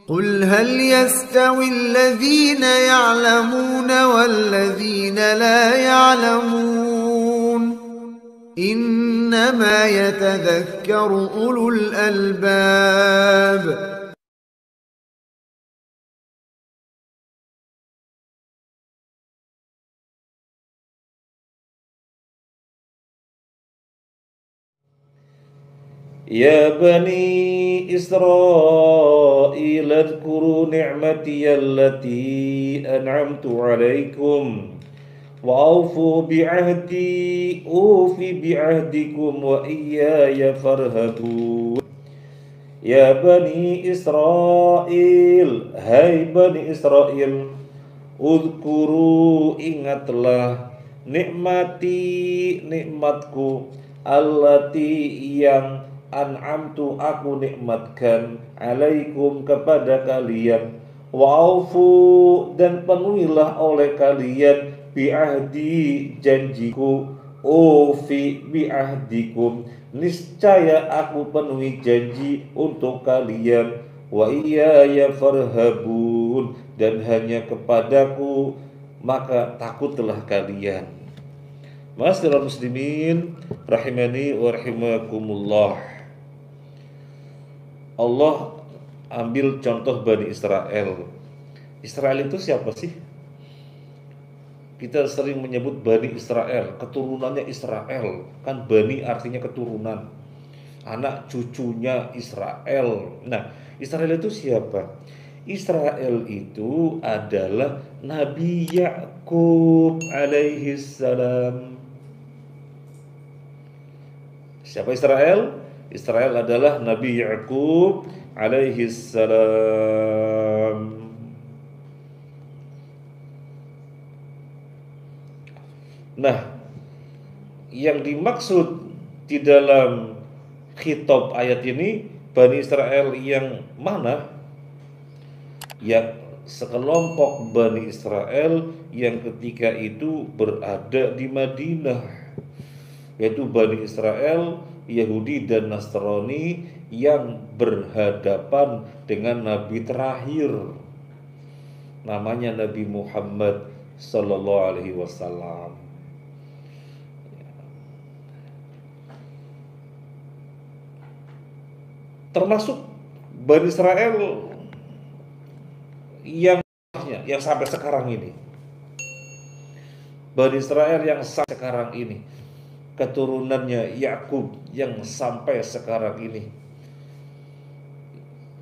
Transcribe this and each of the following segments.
قل هل يستوي الذين يعلمون والذين لا يعلمون إنما يتذكر أولو الألباب. Ya bani Israil adhkuru ni'mati allati an'amtu alaikum wa awfu bi'ahdi ufi bi'ahdikum wa iyaya farhabun. Ya bani Israil, hai bani Israil, udhkuru ingatlah nikmati nikmatku allati yang an'amtu aku nikmatkan alaikum kepada kalian, wa aufu dan penuhilah oleh kalian bi'ahdi janjiku, ufi bi'ahdikum niscaya aku penuhi janji untuk kalian, wa iyaya farhabun dan hanya kepadaku maka takutlah kalian. Ma'asyiral muslimin rahimani wa rahimakumullah. Allah ambil contoh Bani Israel. Israel itu siapa sih? Kita sering menyebut Bani Israel, keturunannya Israel. Kan Bani artinya keturunan, anak cucunya Israel. Nah, Israel itu siapa? Israel itu adalah Nabi Yakub alaihi salam. Siapa Israel? Israel adalah Nabi Yakub alaihi salam. Nah, yang dimaksud di dalam khitab ayat ini Bani Israel yang mana? Ya, sekelompok Bani Israel yang ketika itu berada di Madinah, yaitu Bani Israel, Yahudi dan Nasrani yang berhadapan dengan Nabi terakhir, namanya Nabi Muhammad Sallallahu Alaihi Wasallam. Termasuk Bani Israel yang sampai sekarang ini, Bani Israel yang sampai sekarang ini, keturunannya Yakub yang sampai sekarang ini,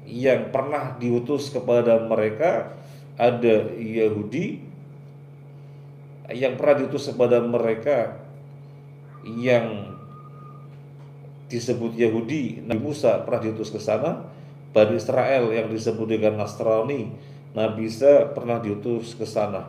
yang pernah diutus kepada mereka ada Yahudi, yang pernah diutus kepada mereka yang disebut Yahudi, Nabi Musa pernah diutus ke sana. Bani Israel yang disebut dengan Nasrani, Nabi Isa pernah diutus ke sana.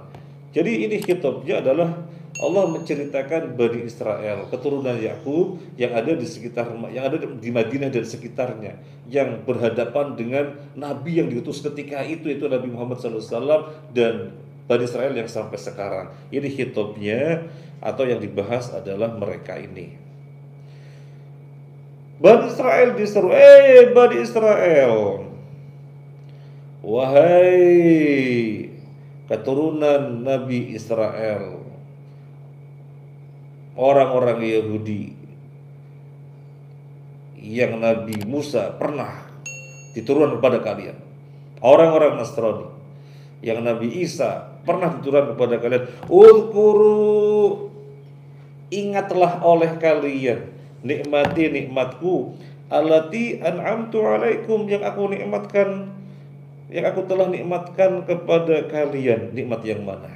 Jadi ini kitabnya adalah Allah menceritakan Bani Israel, keturunan Yakub yang ada di sekitar, yang ada di Madinah dan sekitarnya, yang berhadapan dengan Nabi yang diutus ketika itu Nabi Muhammad SAW, dan Bani Israel yang sampai sekarang. Ini kitabnya atau yang dibahas adalah mereka ini. Bani Israel diseru, Bani Israel, wahai keturunan Nabi Israel, orang-orang Yahudi yang Nabi Musa pernah diturunkan kepada kalian, orang-orang Nasrani yang Nabi Isa pernah diturunkan kepada kalian, uzkuru, ingatlah oleh kalian nikmati nikmatku allati an'amtu alaikum, yang aku nikmatkan, yang aku telah nikmatkan kepada kalian. Nikmat yang mana?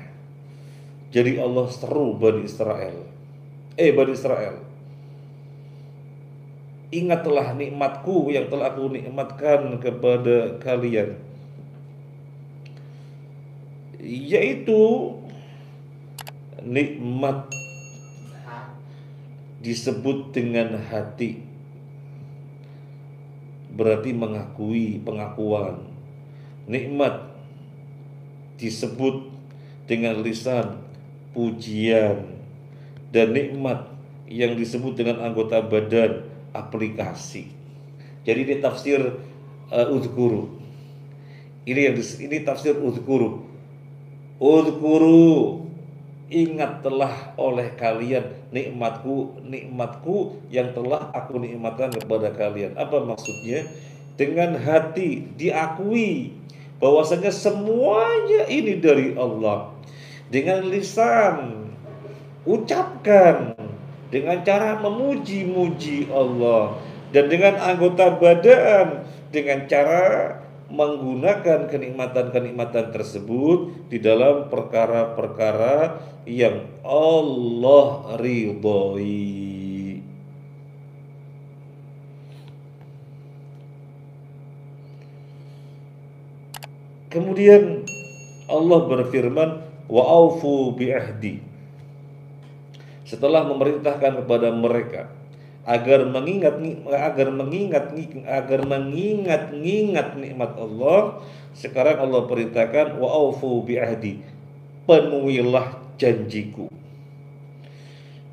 Jadi Allah seru Bani Israel, Bani Israel, ingatlah nikmatku yang telah aku nikmatkan kepada kalian, yaitu nikmat disebut dengan hati, berarti mengakui, pengakuan. Nikmat disebut dengan lisan, pujian. Dan nikmat yang disebut dengan anggota badan, aplikasi. Jadi ini tafsir udhkuru, Ini tafsir udhkuru. Udhkuru, ingatlah oleh kalian nikmatku yang telah aku nikmatkan kepada kalian. Apa maksudnya? Dengan hati diakui bahwasanya semuanya ini dari Allah. Dengan lisan ucapkan, dengan cara memuji-muji Allah, dan dengan anggota badan dengan cara menggunakan kenikmatan-kenikmatan tersebut di dalam perkara-perkara yang Allah ridhoi. Kemudian Allah berfirman, wa aufu bi'ahdi. Setelah memerintahkan kepada mereka agar mengingat nikmat Allah, sekarang Allah perintahkan wa aufu bi'ahdi, penuhilah janjiku.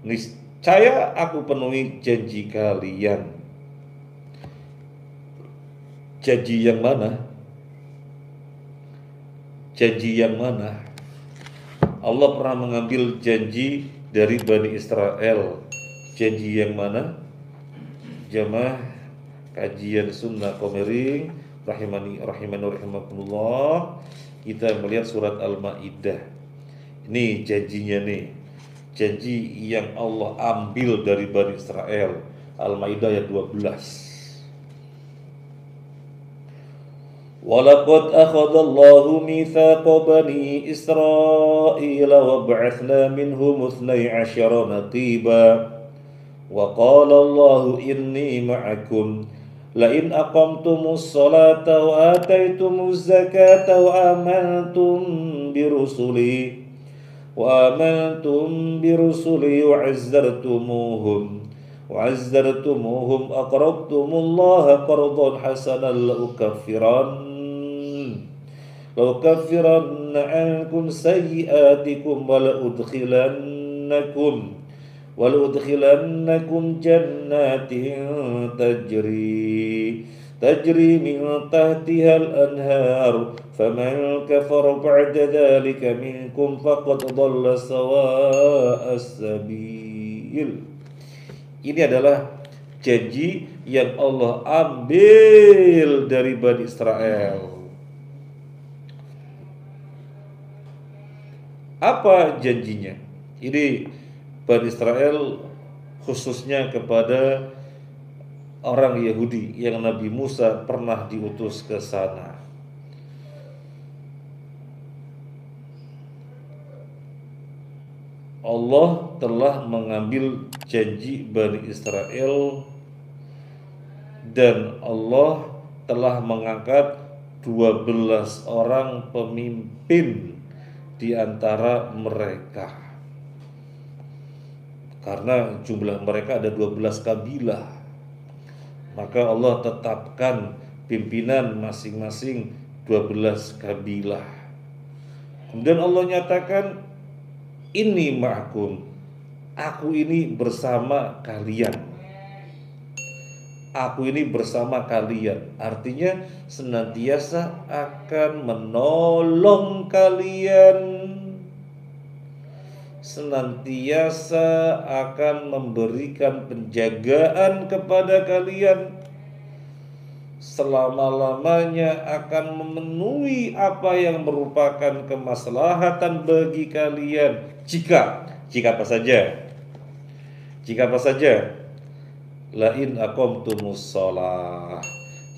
Niscaya aku penuhi janji kalian. Janji yang mana? Janji yang mana? Allah pernah mengambil janji dari Bani Israel. Janji yang mana? Jamaah kajian sunnah Komering rahimakumullah, kita melihat surat Al-Maidah. Ini janjinya nih. Janji yang Allah ambil dari Bani Israel. Al-Maidah ayat 12. Walaqad akhadallahu mitsaqa bani Israil wa ba'athna minhum 12 naqiba wa qala Allahu inni ma'akum la in aqamtumus salata wa ataitumuz zakata wa amantum birusuli wa azzartumuhum aqrabtumullaha qardan hasanan لأكفرن عنكم سيئاتكم ولأدخلنكم جنات تجري من تحتها الأنهار فمن كفر بعد ذلك منكم فقد ضل سواء السبيل. Ini adalah janji yang Allah ambil dari Bani Israel. Apa janjinya? Ini Bani Israel khususnya kepada orang Yahudi yang Nabi Musa pernah diutus ke sana. Allah telah mengambil janji Bani Israel dan Allah telah mengangkat 12 orang pemimpin di antara mereka, karena jumlah mereka ada 12 kabilah, maka Allah tetapkan pimpinan masing-masing 12 kabilah. Kemudian Allah nyatakan, inni ma'akum, aku ini bersama kalian. Aku ini bersama kalian, artinya senantiasa akan menolong kalian, senantiasa akan memberikan penjagaan kepada kalian, selama-lamanya akan memenuhi apa yang merupakan kemaslahatan bagi kalian. Jika apa saja? Jika apa saja? Lain aqamtumus shalah,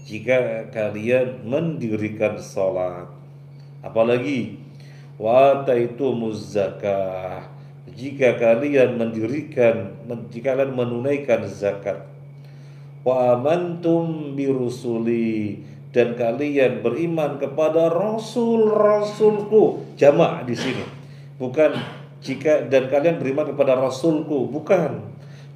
jika kalian mendirikan salat. Apalagi wa ataitumuz zakah, jika kalian menunaikan zakat. Wa amantum birusuli, dan kalian beriman kepada rasul-rasulku. Jamak di sini. Bukan jika dan kalian beriman kepada rasulku, bukan.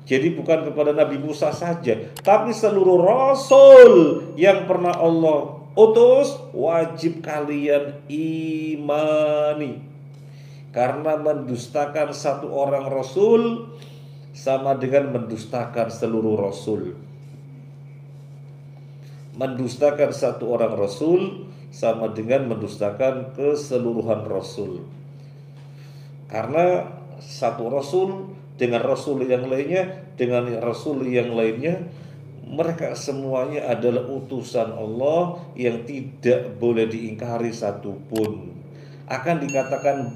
Jadi bukan kepada Nabi Musa saja, tapi seluruh rasul yang pernah Allah utus wajib kalian imani. Karena mendustakan satu orang rasul sama dengan mendustakan seluruh rasul. Mendustakan satu orang rasul sama dengan mendustakan keseluruhan Rasul. Karena satu Rasul dengan Rasul yang lainnya, dengan Rasul yang lainnya, mereka semuanya adalah utusan Allah yang tidak boleh diingkari satupun. Akan dikatakan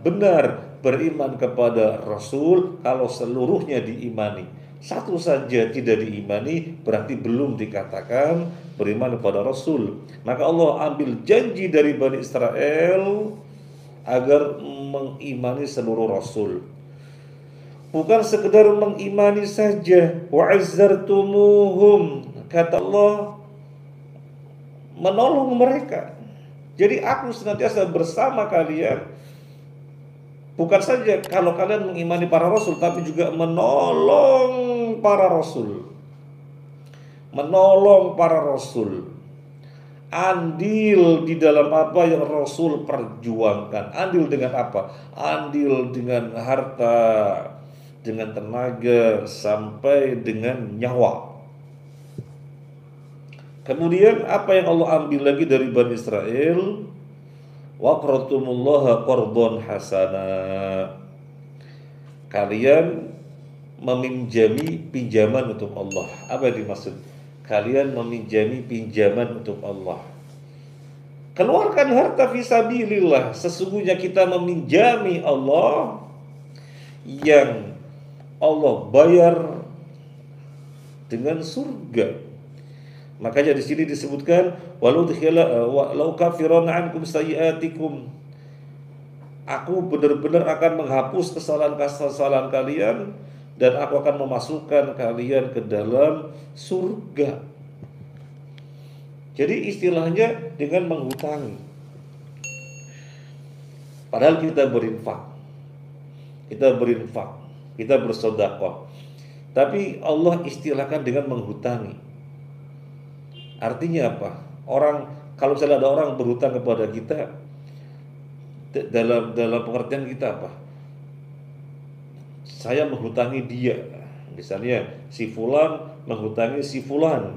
benar beriman kepada Rasul kalau seluruhnya diimani. Satu saja tidak diimani berarti belum dikatakan beriman kepada Rasul. Maka Allah ambil janji dari Bani Israel agar mengimani seluruh Rasul. Bukan sekedar mengimani saja. Wa'azzartumuhum, kata Allah, menolong mereka. Jadi aku senantiasa bersama kalian. Bukan saja kalau kalian mengimani para Rasul, tapi juga menolong para Rasul. Menolong para Rasul. Andil di dalam apa yang Rasul perjuangkan. Andil dengan apa? Andil dengan harta, dengan tenaga, sampai dengan nyawa. Kemudian apa yang Allah ambil lagi dari Bani Israel? Wa qardumullaha qardhan hasana. Kalian meminjami pinjaman untuk Allah. Apa yang dimaksud? Kalian meminjami pinjaman untuk Allah. Keluarkan harta fisabilillah. Sesungguhnya kita meminjami Allah yang Allah bayar dengan surga. Makanya di sini disebutkan walau kafiran ankum sayiatikum. Aku benar-benar akan menghapus kesalahan-kesalahan kalian dan aku akan memasukkan kalian ke dalam surga. Jadi istilahnya dengan menghutangi. Padahal kita berinfak, kita bersedekah. Tapi Allah istilahkan dengan menghutangi. Artinya apa? Kalau misalnya ada orang berhutang kepada kita, dalam pengertian kita apa? Saya menghutangi dia. Misalnya si fulan menghutangi si fulan.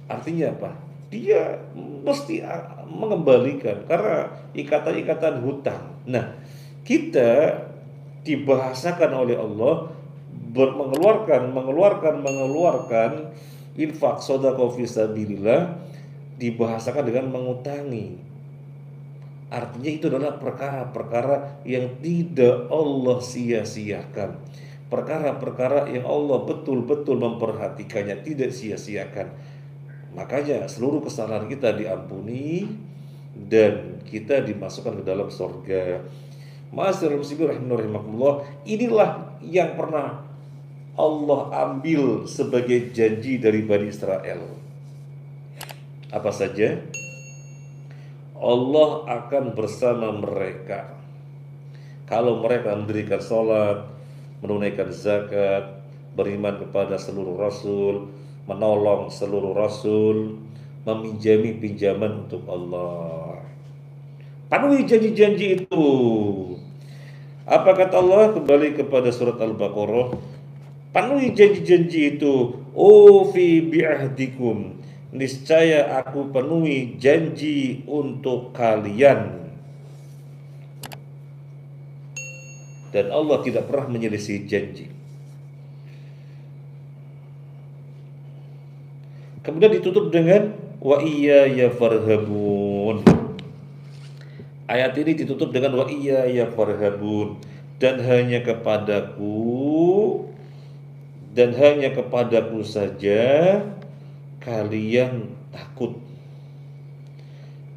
Artinya apa? Dia mesti mengembalikan karena ikatan-ikatan hutang. Nah, kita dibahasakan oleh Allah mengeluarkan infak sedekah fisabilillah dibahasakan dengan mengutangi. Artinya itu adalah perkara-perkara yang tidak Allah sia-siakan. Perkara-perkara yang Allah betul-betul memperhatikannya, tidak sia-siakan. Makanya seluruh kesalahan kita diampuni dan kita dimasukkan ke dalam surga. Ma'asyiral muslimin rahimakumullah, inilah yang pernah Allah ambil sebagai janji dari Bani Israel. Apa saja? Allah akan bersama mereka kalau mereka mendirikan sholat, menunaikan zakat, beriman kepada seluruh Rasul, menolong seluruh Rasul, meminjami pinjaman untuk Allah. Penuhi janji-janji itu. Apa kata Allah? Kembali kepada surat Al-Baqarah. Penuhi janji-janji itu. Ufi bi'ahdikum. Niscaya aku penuhi janji untuk kalian. Dan Allah tidak pernah menyelisih janji. Kemudian ditutup dengan wa iyaya farhabun. Ayat ini ditutup dengan wa iyaya farhabun, dan hanya kepadaku saja kalian takut.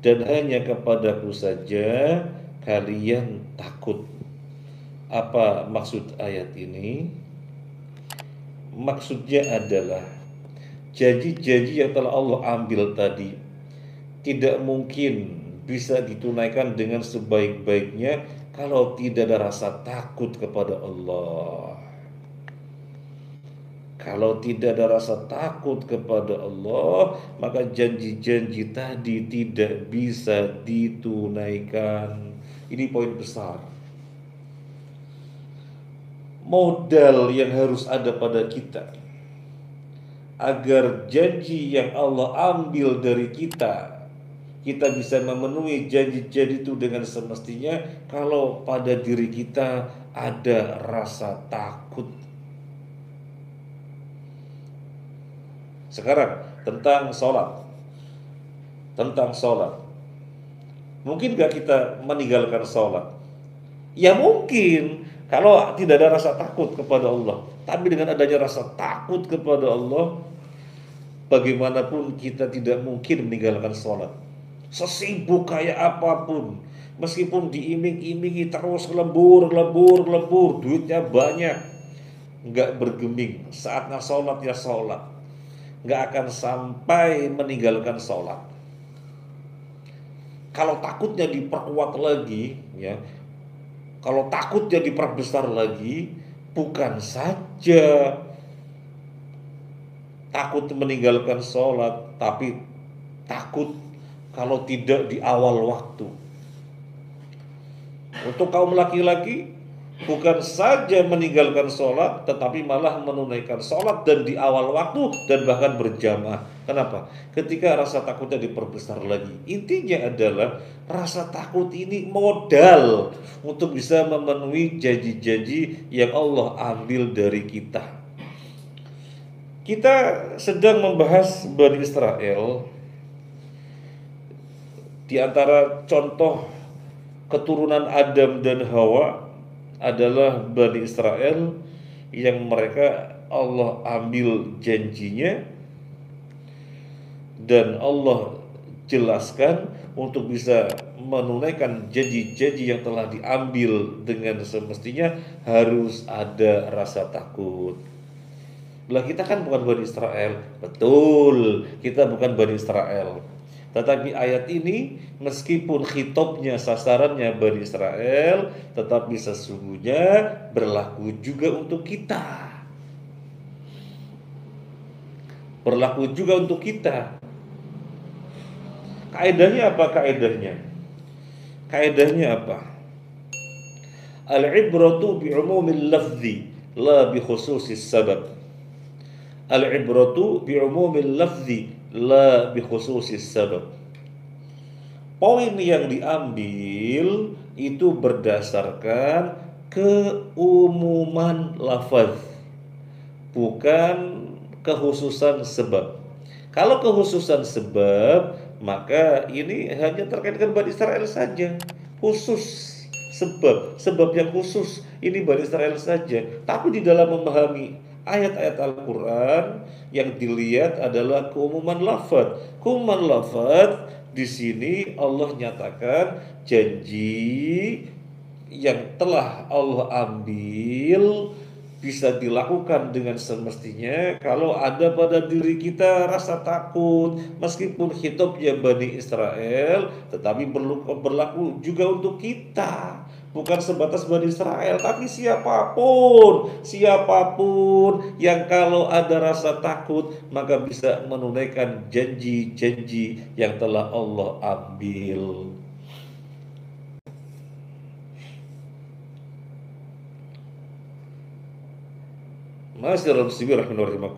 Dan hanya kepadaku saja kalian takut. Apa maksud ayat ini? Maksudnya adalah janji-janji yang telah Allah ambil tadi tidak mungkin bisa ditunaikan dengan sebaik-baiknya kalau tidak ada rasa takut kepada Allah. Kalau tidak ada rasa takut kepada Allah, maka janji-janji tadi tidak bisa ditunaikan. Ini poin besar. Modal yang harus ada pada kita agar janji yang Allah ambil dari kita bisa memenuhi janji-janji itu dengan semestinya kalau pada diri kita ada rasa takut. Sekarang tentang sholat. Mungkin gak kita meninggalkan sholat? Ya mungkin, kalau tidak ada rasa takut kepada Allah. Tapi dengan adanya rasa takut kepada Allah, bagaimanapun kita tidak mungkin meninggalkan sholat. Sesibuk kayak apapun, meskipun diiming-imingi terus lembur, duitnya banyak, nggak bergeming. Saatnya sholat ya sholat, nggak akan sampai meninggalkan sholat. Kalau takutnya diperkuat lagi, ya, kalau takutnya diperbesar lagi, bukan saja takut meninggalkan sholat, tapi takut kalau tidak di awal waktu. Untuk kaum laki-laki, bukan saja meninggalkan sholat, tetapi malah menunaikan sholat dan di awal waktu dan bahkan berjamaah. Kenapa? Ketika rasa takutnya diperbesar lagi. Intinya adalah rasa takut ini modal untuk bisa memenuhi janji-janji yang Allah ambil dari kita. Kita sedang membahas Bani Israel. Di antara contoh keturunan Adam dan Hawa adalah Bani Israel yang mereka Allah ambil janjinya dan Allah jelaskan untuk bisa menunaikan janji-janji yang telah diambil dengan semestinya harus ada rasa takut. Lah kita kan bukan Bani Israel. Betul, kita bukan Bani Israel. Tetapi ayat ini meskipun khitabnya sasarannya Bani Israel, tetapi sesungguhnya berlaku juga untuk kita. Berlaku juga untuk kita. Kaedahnya apa kaedahnya? Kaedahnya apa? Al-ibratu bi'umumil lafzi la bi khususis sabab. Al-ibratu bi'umumil lafzi la bi khususis sabab. Poin yang diambil itu berdasarkan keumuman lafaz, bukan kekhususan sebab. Kalau kekhususan sebab, maka ini hanya terkait dengan Bani Israel saja, khusus sebab yang khusus ini Bani Israel saja. Tapi di dalam memahami ayat-ayat Al-Quran yang dilihat adalah keumuman lafaz. Keumuman lafaz di sini Allah nyatakan janji yang telah Allah ambil bisa dilakukan dengan semestinya kalau ada pada diri kita rasa takut. Meskipun khitabnya Bani Israel, tetapi berlaku juga untuk kita. Bukan sebatas Bani Israel, tapi siapapun yang kalau ada rasa takut maka bisa menunaikan janji-janji yang telah Allah ambil. Masyaallah bismillahirrahmanirrahim.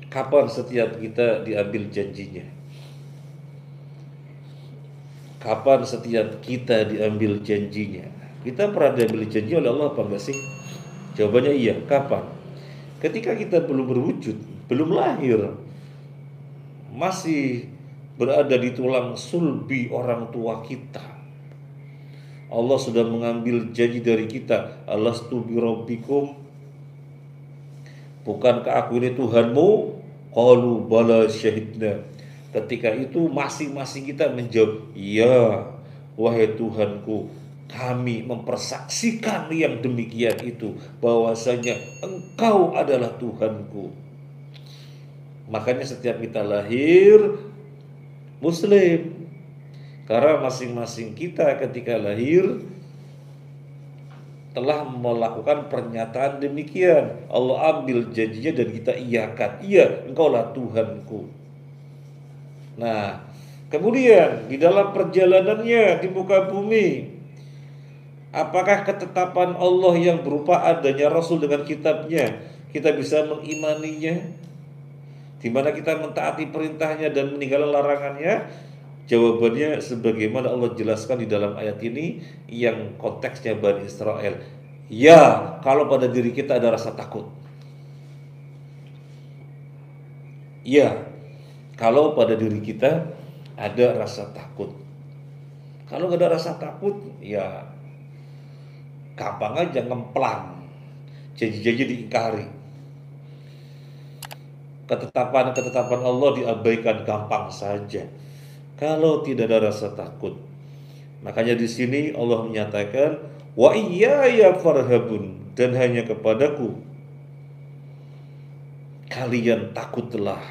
Kapan setiap kita diambil janjinya? Kapan setiap kita diambil janjinya? Kita pernah diambil janji oleh Allah apa enggak sih? Jawabannya iya. Kapan? Ketika kita belum berwujud, belum lahir, masih berada di tulang sulbi orang tua kita, Allah sudah mengambil janji dari kita. Alastu bi rabbikum, bukankah aku ini Tuhanmu? Qalu bala syahidna. Ketika itu masing-masing kita menjawab, ya wahai Tuhanku, kami mempersaksikan yang demikian itu, bahwasanya Engkau adalah Tuhanku. Makanya setiap kita lahir Muslim, karena masing-masing kita ketika lahir telah melakukan pernyataan demikian. Allah ambil janjinya dan kita iyakan. Iya, Engkaulah Tuhanku. Nah, kemudian di dalam perjalanannya di muka bumi, apakah ketetapan Allah yang berupa adanya Rasul dengan kitabnya kita bisa mengimaninya, di mana kita mentaati perintahnya dan meninggalkan larangannya? Jawabannya sebagaimana Allah jelaskan di dalam ayat ini yang konteksnya Bani Israel. Ya, kalau pada diri kita ada rasa takut. Ya, kalau pada diri kita ada rasa takut. Kalau nggak ada rasa takut, ya gampang aja ngemplang, janji-janji diingkari. Ketetapan-ketetapan Allah diabaikan gampang saja kalau tidak ada rasa takut. Makanya di sini Allah menyatakan wa iyaya farhabun, dan hanya kepadaku kalian takutlah.